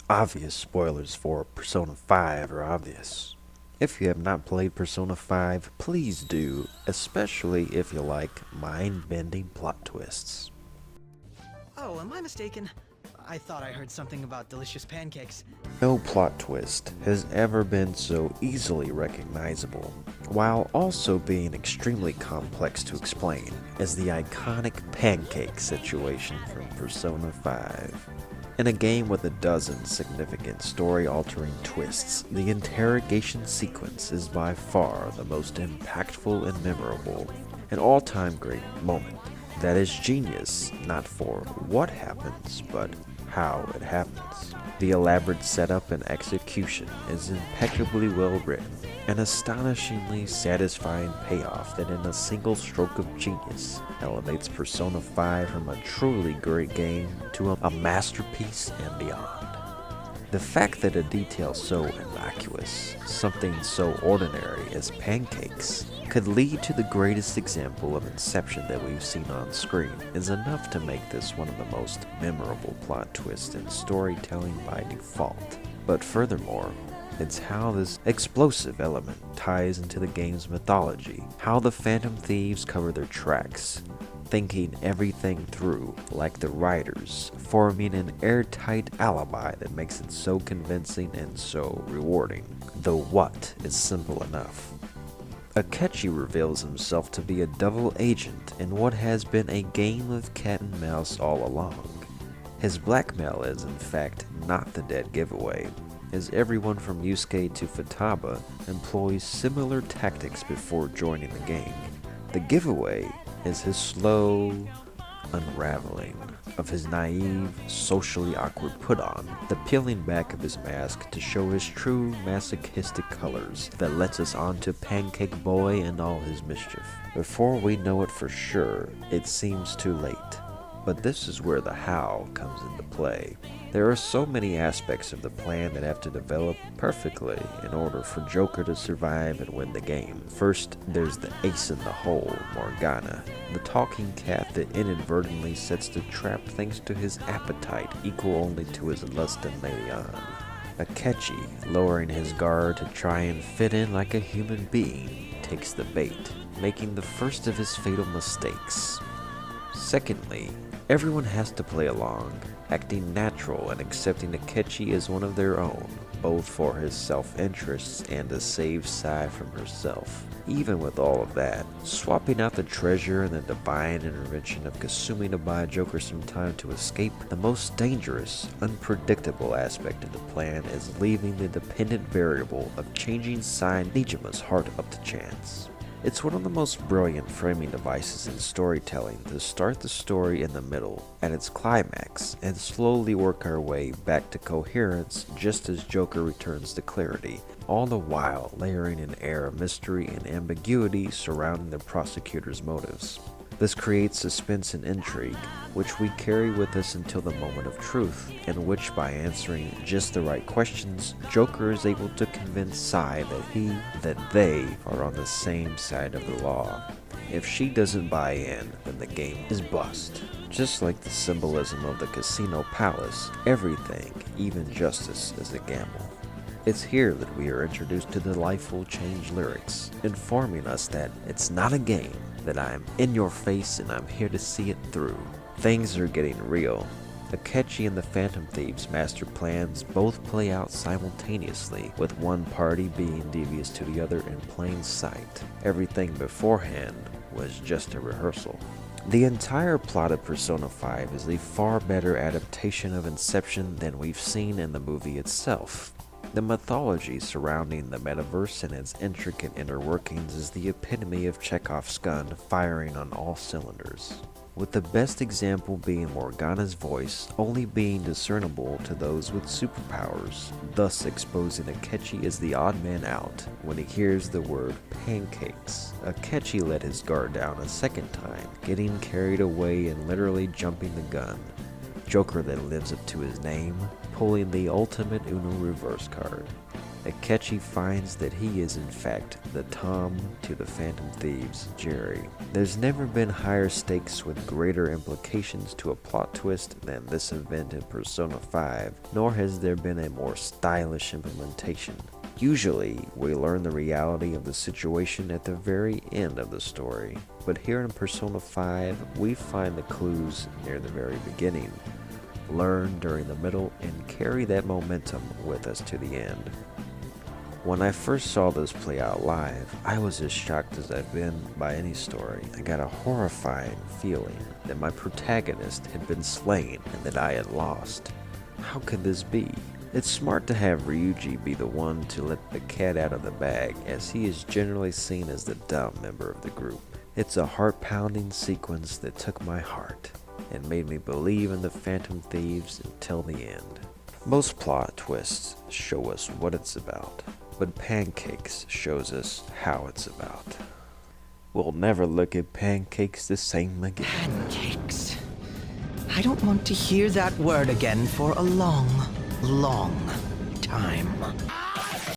Obvious spoilers for Persona 5 are obvious. If you have not played Persona 5, please do, especially if you like mind-bending plot twists. Oh, am I mistaken? I thought I heard something about delicious pancakes. No plot twist has ever been so easily recognizable, while also being extremely complex to explain, as the iconic pancake situation from Persona 5. In a game with a dozen significant story-altering twists, the interrogation sequence is by far the most impactful and memorable, an all-time great moment. That is genius, not for what happens, but how it happens. The elaborate setup and execution is impeccably well written, an astonishingly satisfying payoff that in a single stroke of genius elevates Persona 5 from a truly great game to a masterpiece and beyond. The fact that a detail so innocuous, something so ordinary as pancakes, could lead to the greatest example of inception that we've seen on screen is enough to make this one of the most memorable plot twists in storytelling by default. But furthermore, it's how this explosive element ties into the game's mythology, how the Phantom Thieves cover their tracks, thinking everything through like the writers, forming an airtight alibi that makes it so convincing and so rewarding. The what is simple enough. Akechi reveals himself to be a double agent in what has been a game of cat and mouse all along. His blackmail is in fact not the dead giveaway, as everyone from Yusuke to Futaba employs similar tactics before joining the game. The giveaway is his slow unraveling of his naive, socially awkward put-on, the peeling back of his mask to show his true masochistic colors that lets us onto Pancake Boy and all his mischief. Before we know it for sure, it seems too late. But this is where the how comes into play. There are so many aspects of the plan that have to develop perfectly in order for Joker to survive and win the game. First, there's the ace in the hole, Morgana, the talking cat that inadvertently sets the trap thanks to his appetite equal only to his lust and Leon. Akechi, lowering his guard to try and fit in like a human being, takes the bait, making the first of his fatal mistakes. Secondly, everyone has to play along, acting natural and accepting Akechi as one of their own, both for his self-interests and to save Sai from herself. Even with all of that, swapping out the treasure and the divine intervention of Kasumi to buy Joker some time to escape, the most dangerous, unpredictable aspect of the plan is leaving the dependent variable of changing Sai Nijima's heart up to chance. It's one of the most brilliant framing devices in storytelling to start the story in the middle, at its climax, and slowly work our way back to coherence just as Joker returns to clarity, all the while layering an air of mystery and ambiguity surrounding the prosecutor's motives. This creates suspense and intrigue, which we carry with us until the moment of truth, in which by answering just the right questions, Joker is able to convince Sai that they are on the same side of the law. If she doesn't buy in, then the game is bust. Just like the symbolism of the casino palace, everything, even justice, is a gamble. It's here that we are introduced to the Life Will Change lyrics, informing us that it's not a game, that I'm in your face and I'm here to see it through. Things are getting real. Akechi and the Phantom Thieves' master plans both play out simultaneously, with one party being devious to the other in plain sight. Everything beforehand was just a rehearsal. The entire plot of Persona 5 is a far better adaptation of Inception than we've seen in the movie itself. The mythology surrounding the metaverse and its intricate inner workings is the epitome of Chekhov's gun firing on all cylinders, with the best example being Morgana's voice only being discernible to those with superpowers, thus exposing Akechi as the odd man out when he hears the word pancakes. Akechi let his guard down a second time, getting carried away and literally jumping the gun. Joker then lives up to his name, pulling the ultimate Uno reverse card. Akechi finds that he is in fact the Tom to the Phantom Thieves' Jerry. There's never been higher stakes with greater implications to a plot twist than this event in Persona 5, nor has there been a more stylish implementation. Usually, we learn the reality of the situation at the very end of the story, but here in Persona 5, we find the clues near the very beginning, learn during the middle, and carry that momentum with us to the end. When I first saw this play out live, I was as shocked as I've been by any story. I got a horrified feeling that my protagonist had been slain and that I had lost. How could this be? It's smart to have Ryuji be the one to let the cat out of the bag, as he is generally seen as the dumb member of the group. It's a heart-pounding sequence that took my heart and made me believe in the Phantom Thieves until the end. Most plot twists show us what it's about, but Pancakes shows us how it's about. We'll never look at Pancakes the same again. Pancakes. I don't want to hear that word again for a long, long time.